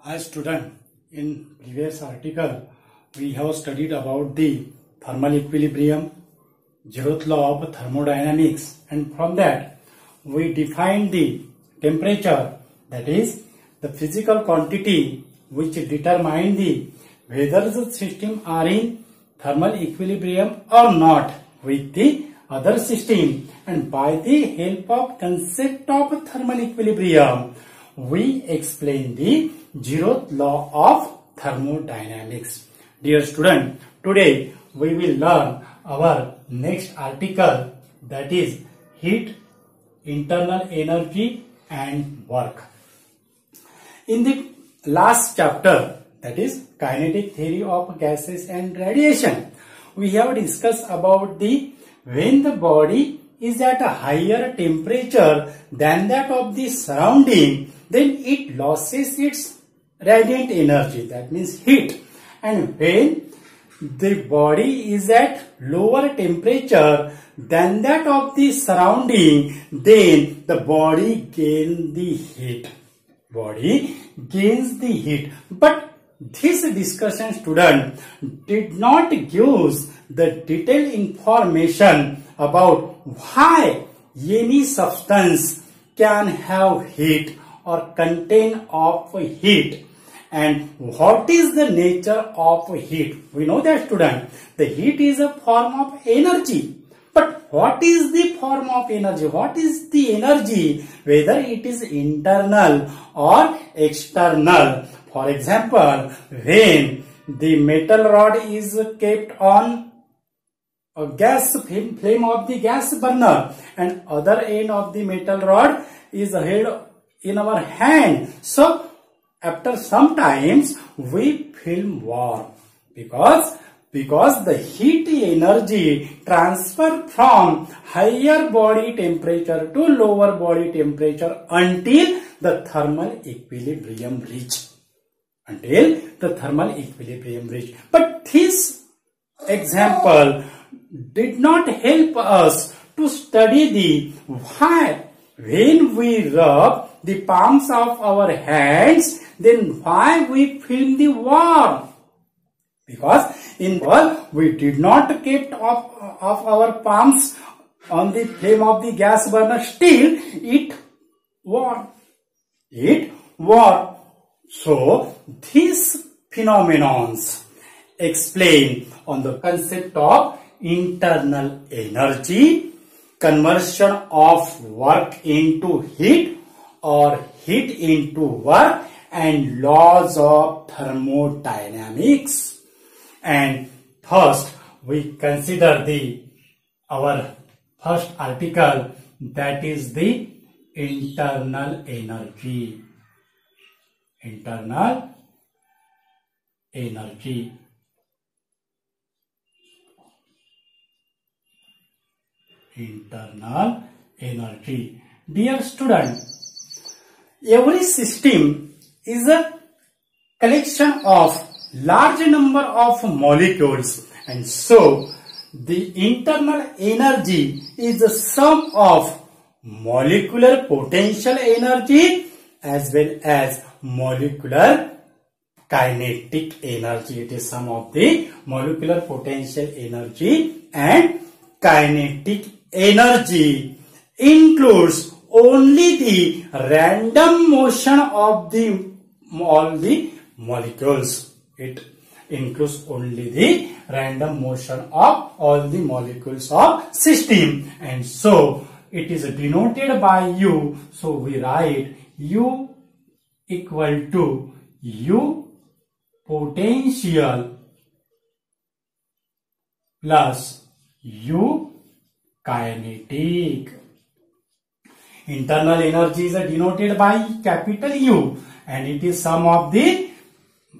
As student, in previous article, we have studied about the thermal equilibrium, zeroth law of thermodynamics, and from that we defined the temperature, that is the physical quantity which determine the whether the system are in thermal equilibrium or not with the other system, and by the help of concept of thermal equilibrium we explain the zeroth law of thermodynamics. Dear student, today we will learn our next article, that is heat, internal energy and work. In the last chapter, that is kinetic theory of gases and radiation, we have discussed about the when the body is at a higher temperature than that of the surrounding, then it loses its radiant energy, that means heat. And when the body is at lower temperature than that of the surrounding, then the body gains the heat. Body gains the heat. But this discussion, student, did not give the detailed information about why any substance can have heat or contain of heat and what is the nature of heat. We know that, student, the heat is a form of energy. But what is the form of energy? What is the energy? Whether it is internal or external. For example, when the metal rod is kept on a gas flame of the gas burner and other end of the metal rod is held in our hand, so after some times we feel warm because the heat energy transfer from higher body temperature to lower body temperature until the thermal equilibrium reach. But this example did not help us to study the why when we rub the palms of our hands, then why we feel the warm. Because in world we did not keep of our palms on the flame of the gas burner, still it warm. So these phenomenons explain on the concept of internal energy, conversion of work into heat or heat into work, and laws of thermodynamics. And first we consider our first article, that is the internal energy. Internal energy. Internal energy. Dear student, every system is a collection of large number of molecules, and so the internal energy is the sum of molecular potential energy as well as molecular kinetic energy. It is sum of the molecular potential energy and kinetic energy. Includes only the random motion of all the molecules. It includes only the random motion of all the molecules of system, and so it is denoted by U. So we write U equal to U potential plus U kinetic. Internal energy is denoted by capital U, and it is sum of the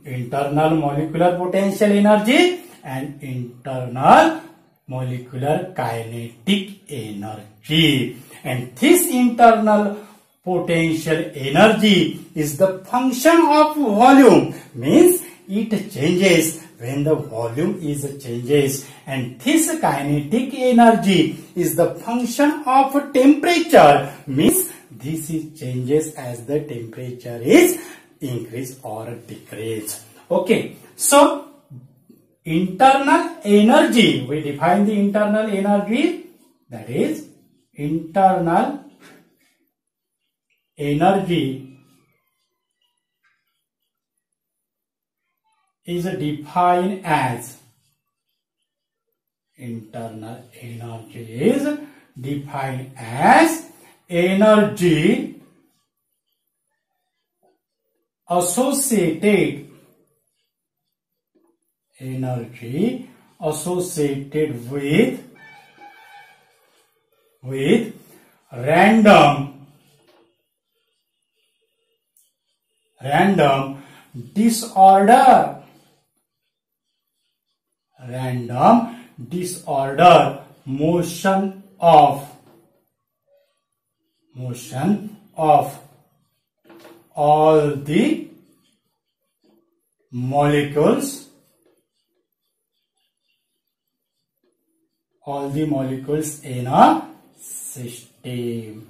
internal molecular potential energy and internal molecular kinetic energy. And this internal potential energy is the function of volume, means it changes when the volume is changes, and this kinetic energy is the function of temperature, means this is changes as the temperature is increase or decrease. Okay, so internal energy, we define the internal energy, that is internal energy is defined as energy associated with random disorder motion of all the molecules in a system.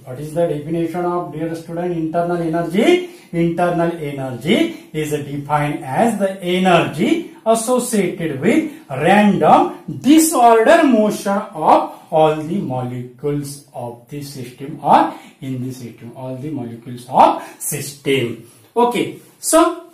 What is the definition of, dear student, internal energy? Internal energy is defined as the energy associated with random disorder motion of all the molecules of the system or in the system, all the molecules of system. Okay, so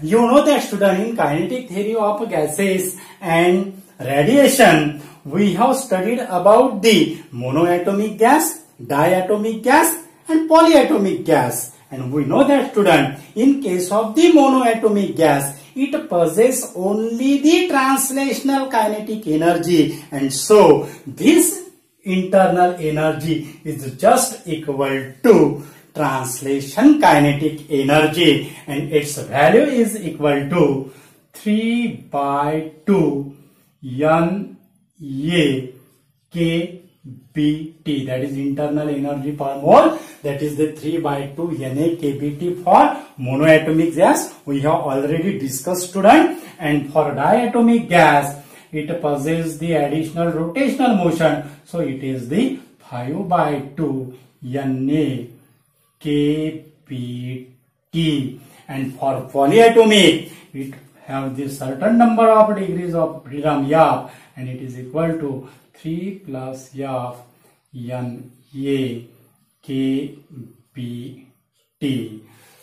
you know that, student, in kinetic theory of gases and radiation, we have studied about the monoatomic gas, diatomic gas and polyatomic gas. And we know that, student, in case of the monoatomic gas, it possesses only the translational kinetic energy, and so this internal energy is just equal to translation kinetic energy, and its value is equal to 3/2 NA kBT, that is internal energy per mole, that is the 3/2 NA kBT for monoatomic gas. We have already discussed, student, and for diatomic gas, it possesses the additional rotational motion, so it is the 5/2 NA kBT. And for polyatomic, it have the certain number of degrees of freedom F, and it is equal to 3 plus F NA kBT.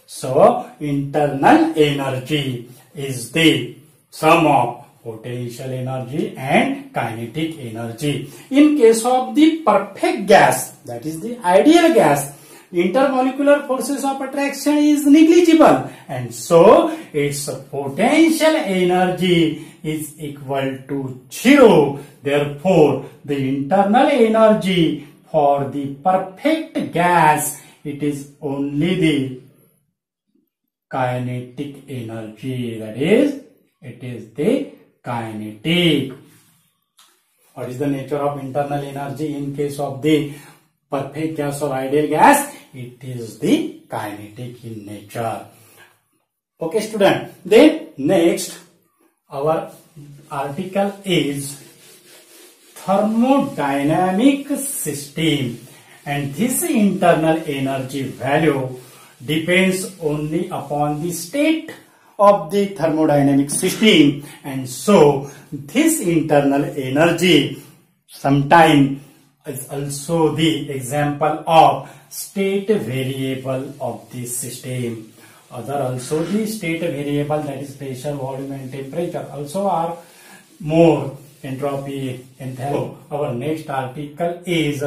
So internal energy is the sum of potential energy and kinetic energy. In case of the perfect gas, that is the ideal gas, intermolecular forces of attraction is negligible, and so its potential energy is equal to 0. Therefore, the internal energy for the perfect gas, it is only the kinetic energy, that is, it is the kinetic. What is the nature of internal energy in case of the perfect gas or ideal gas? It is the kinetic in nature. Okay, student. Then next, our article is thermodynamic system, and this internal energy value depends only upon the state of the thermodynamic system, and so this internal energy sometimes is also the example of state variable of the system. Other also the state variable, that is pressure, volume and temperature, also are more entropy, enthalpy. Our next article is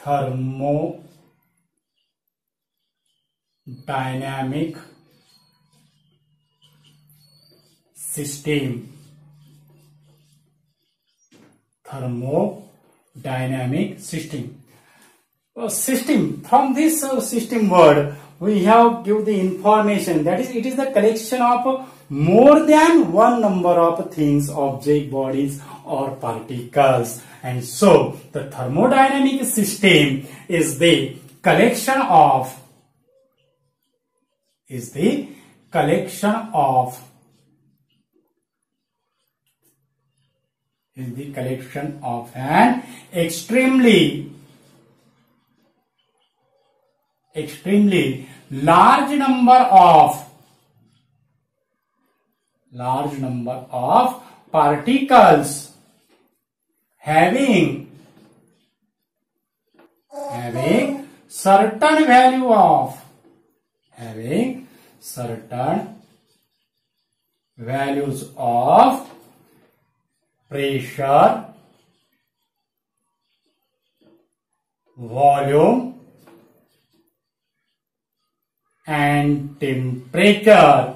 thermodynamic system. Thermodynamic system. System, from this system word, we have give the information, that is, it is the collection of more than one number of things, object, bodies or particles. And so the thermodynamic system is the collection of an extremely extremely large number of particles having certain value of values of pressure, volume and temperature.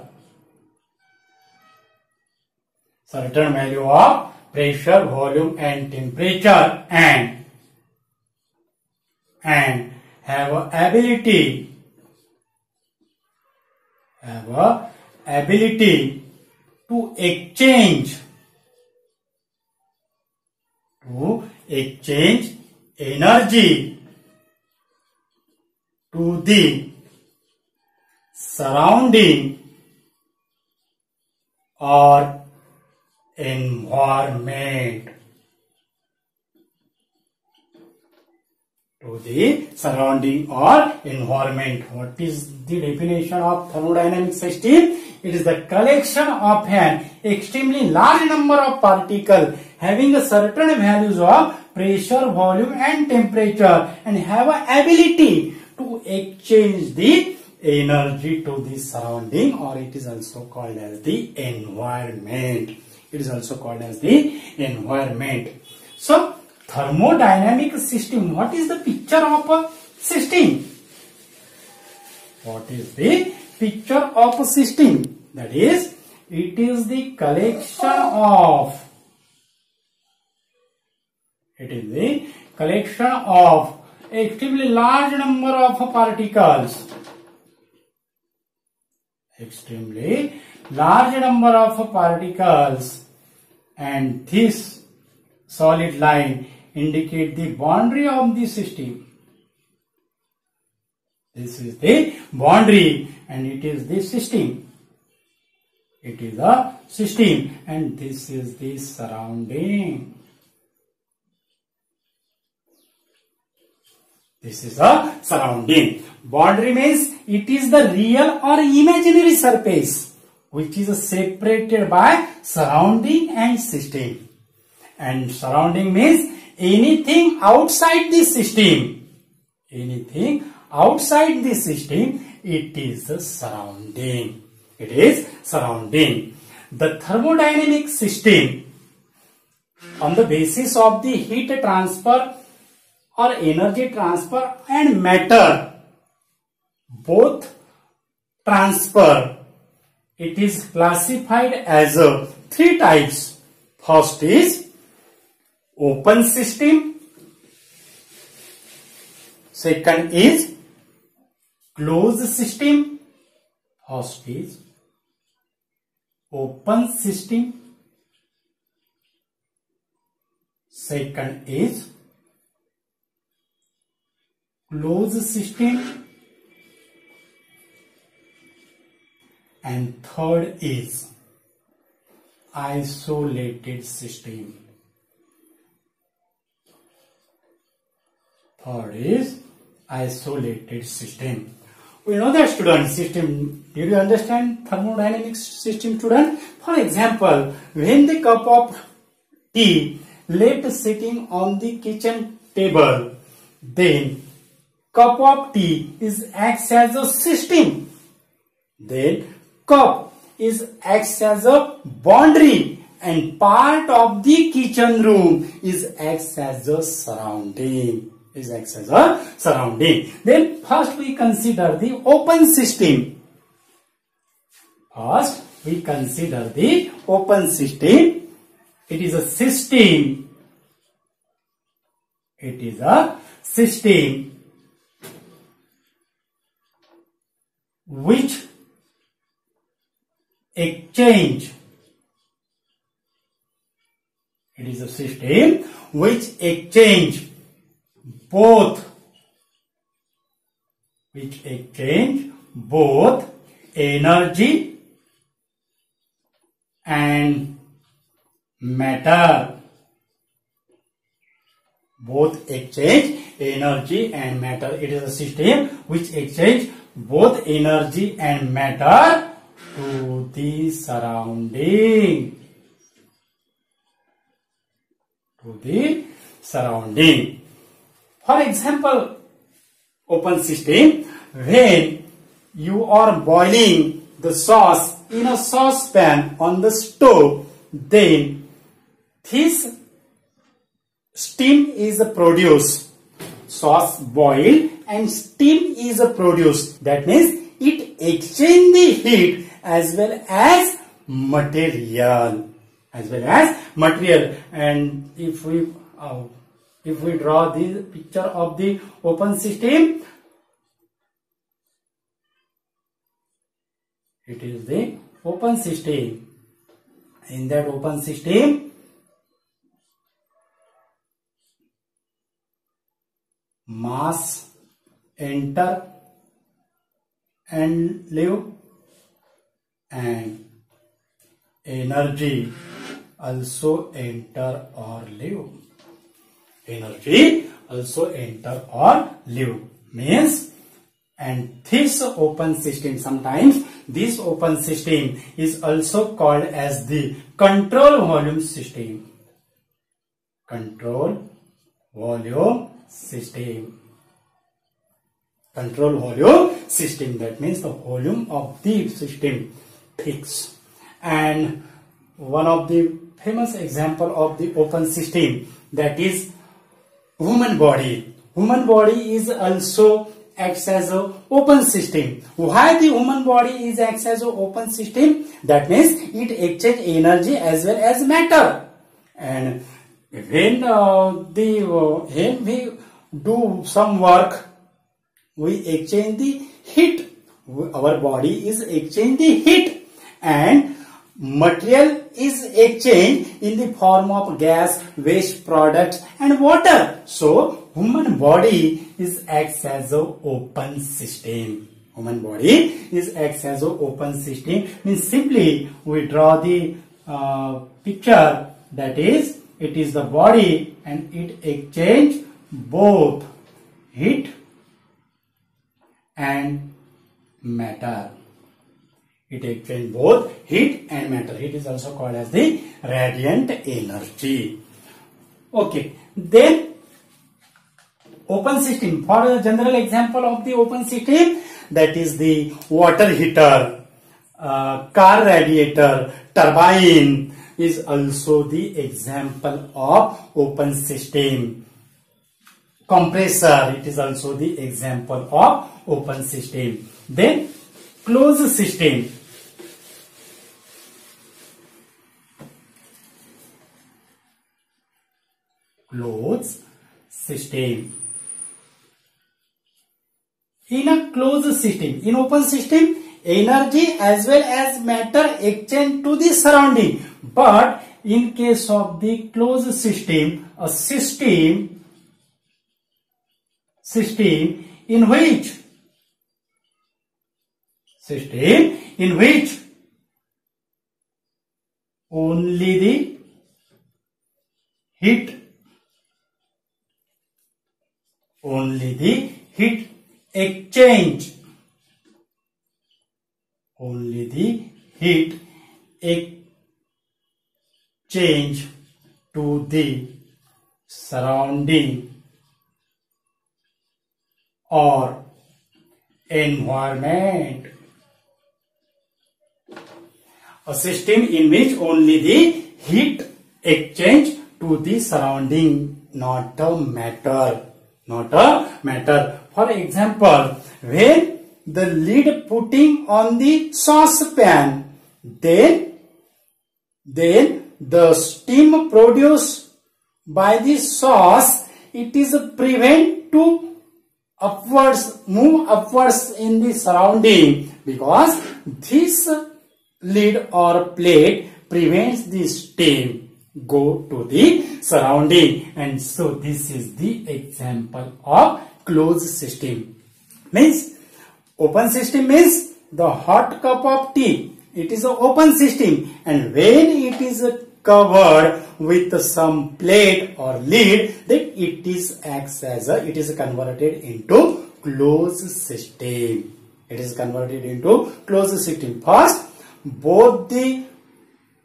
Certain value of pressure, volume and temperature, and have a ability to exchange energy to the surrounding or environment. To the surrounding or environment. What is the definition of thermodynamic system? It is the collection of an extremely large number of particles having a certain values of pressure, volume and temperature, and have an ability to exchange the energy to the surrounding, or it is also called as the environment. It is also called as the environment. So, thermodynamic system. What is the picture of a system? What is the picture of a system? That is, it is the collection of extremely large number of particles. Extremely large number of particles, and this solid line indicate the boundary of the system. This is the boundary and it is the system. It is a system and this is the surrounding. This is a surrounding. Boundary means it is the real or imaginary surface which is separated by surrounding and system. And surrounding means anything outside the system. Anything outside the system, it is the surrounding. It is surrounding. The thermodynamic system, on the basis of the heat transfer or energy transfer and matter, both transfer, it is classified as three types. First is open system. Second is closed system. First is open system. Second is closed system. And third is isolated system. Third is isolated system. We know that, student, system. Did you understand thermodynamic system, student? For example, when the cup of tea left sitting on the kitchen table, then cup of tea is acts as a system. Then cup is acts as a boundary and part of the kitchen room is acts as a surrounding. Then first we consider the open system. First we consider the open system. It is a system. It is a system which exchange. It is a system which exchange both energy and matter. both exchange energy and matter. It is a system which exchange both energy and matter to the surrounding. For example, open system, when you are boiling the sauce in a saucepan on the stove, then this steam is produced. Sauce boil and steam is produced. That means it exchange the heat as well as material. And if we draw the picture of the open system, it is the open system. In that open system, mass enter and leave, and energy also enter or leave. Means, and this open system, sometimes this open system is also called as the control volume system. Control volume system, that means the volume of the system fixed. And one of the famous example of the open system, that is human body. Human body is also acts as a open system. Why the human body is acts as a open system? That means it exchange energy as well as matter. And when we do some work, we exchange the heat. Our body is exchange the heat, and material is exchanged in the form of gas, waste products and water. So human body is acts as a open system. Means simply we draw the picture, that is, it is the body and it exchange both heat and matter. It is also called as the radiant energy. Okay, then open system. For a general example of the open system, that is the water heater, car radiator, turbine is also the example of open system. Compressor, it is also the example of open system. Then closed system. In a closed system, in open system, energy as well as matter exchange to the surrounding. But in case of the closed system, a system in which only the heat exchange to the surrounding or environment. A system in which only the heat exchange to the surrounding, not a matter. For example, when the lid putting on the saucepan, then the steam produced by the sauce, it is prevent to move upwards in the surrounding, because this lid or plate prevents the steam go to the surrounding. And so this is the example of closed system. Means open system means the hot cup of tea. It is an open system, and when it is covered with some plate or lid, then it is converted into closed system. It is converted into closed system. First, both the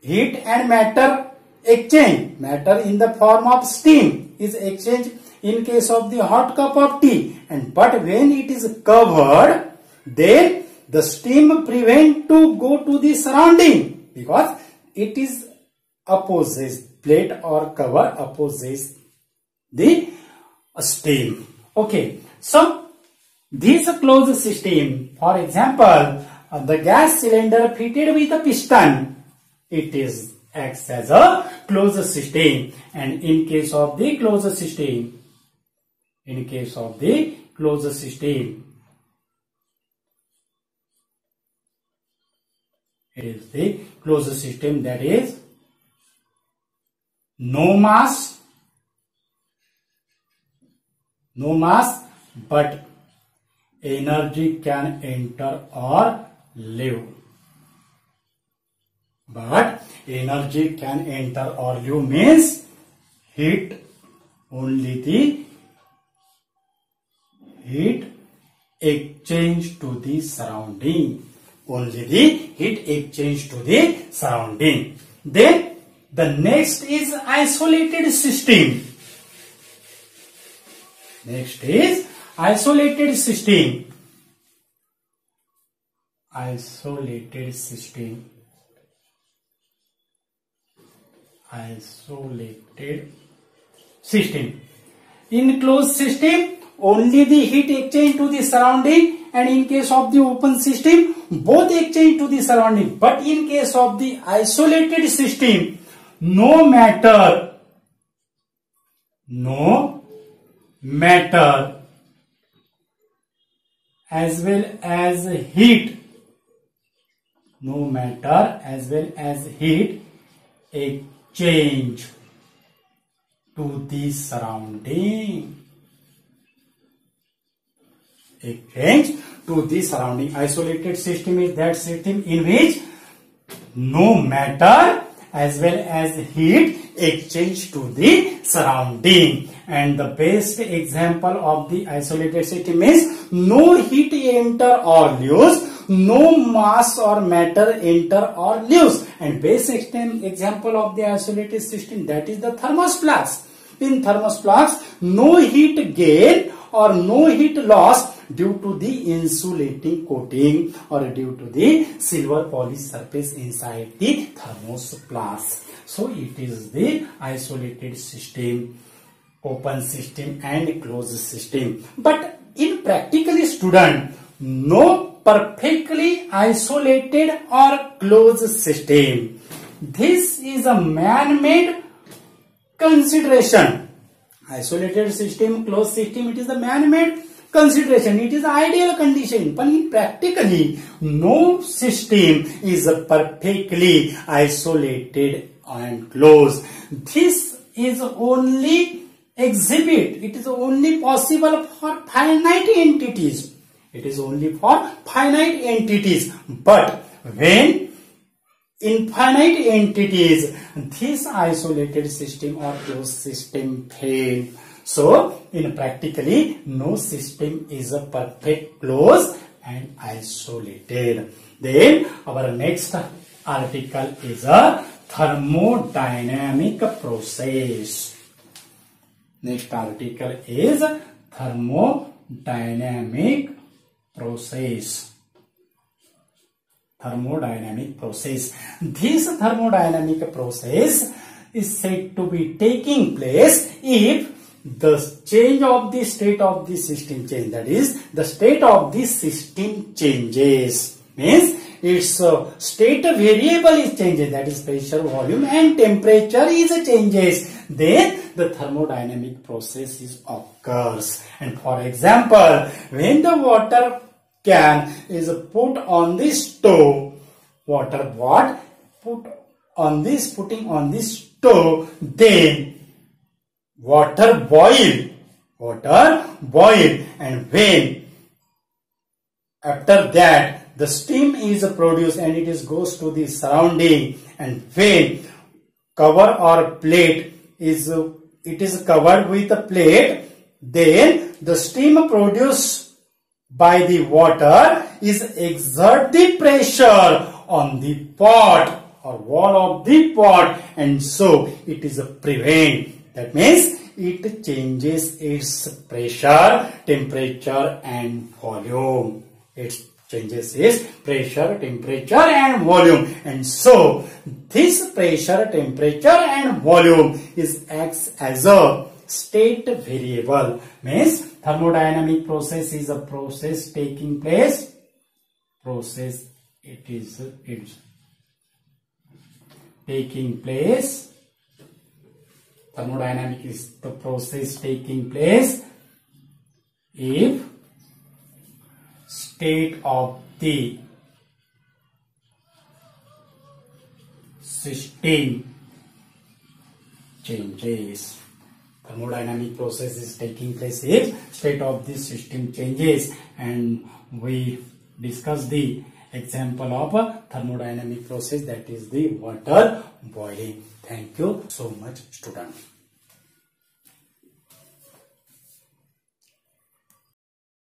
heat and matter exchange. Matter in the form of steam is exchanged in case of the hot cup of tea. But when it is covered, then the steam prevent to go to the surrounding because it is opposes, plate or cover opposes the steam. Okay, so this closed system, for example, the gas cylinder fitted with a piston, it is acts as a closed system. And in case of the closed system, it is the closed system, that is no mass, but energy can enter or leave. But energy can enter or leave means heat, only the heat exchange to the surrounding. Only the heat exchange to the surrounding. Then the next is isolated system. Next is isolated system. Isolated system. In closed system, only the heat exchange to the surrounding, and in case of the open system, both exchange to the surrounding. But in case of the isolated system, no matter as well as heat, exchange to the surrounding. Isolated system is that system in which no matter as well as heat exchange to the surrounding. And the best example of the isolated system is no heat enter or leaves, no mass or matter enter or leaves. And best example of the isolated system, that is the thermos flask. In thermos flask, no heat gain or no heat loss due to the insulating coating or due to the silver polished surface inside the thermos flask. So it is the isolated system, open system and closed system. But in practical student, no perfectly isolated or closed system. This is a man-made consideration. Isolated system, closed system, it is a man-made consideration. It is ideal condition. But in practically, no system is perfectly isolated and closed. This is only exhibit. It is only possible for finite entities. But when infinite entities, this isolated system or closed system fail. So, in practically, no system is a perfect closed and isolated. Then, our next article is a thermodynamic process. Next article is thermodynamic process. This thermodynamic process is said to be taking place if the change of the state of the system change. That is, the state of the system changes. Means its state variable is changes. That is, pressure, volume and temperature is changes. Then the thermodynamic process is occurs. And for example, when the water can is put on the stove, putting on the stove, then water boil, and when after that the steam is produced and it is goes to the surrounding, and when cover or plate is covered with a plate, then the steam produced by the water is exert the pressure on the pot or wall of the pot, and so it is a prevent. That means it changes its pressure, temperature and volume. It changes its pressure, temperature and volume, and so this pressure, temperature and volume acts as a state variable. Means thermodynamic process is a process taking place. It's taking place. Thermodynamic is the process taking place if state of the system changes. Thermodynamic process is taking place if state of the system changes, and we discuss the example of a thermodynamic process, that is the water boiling. Thank you so much, students.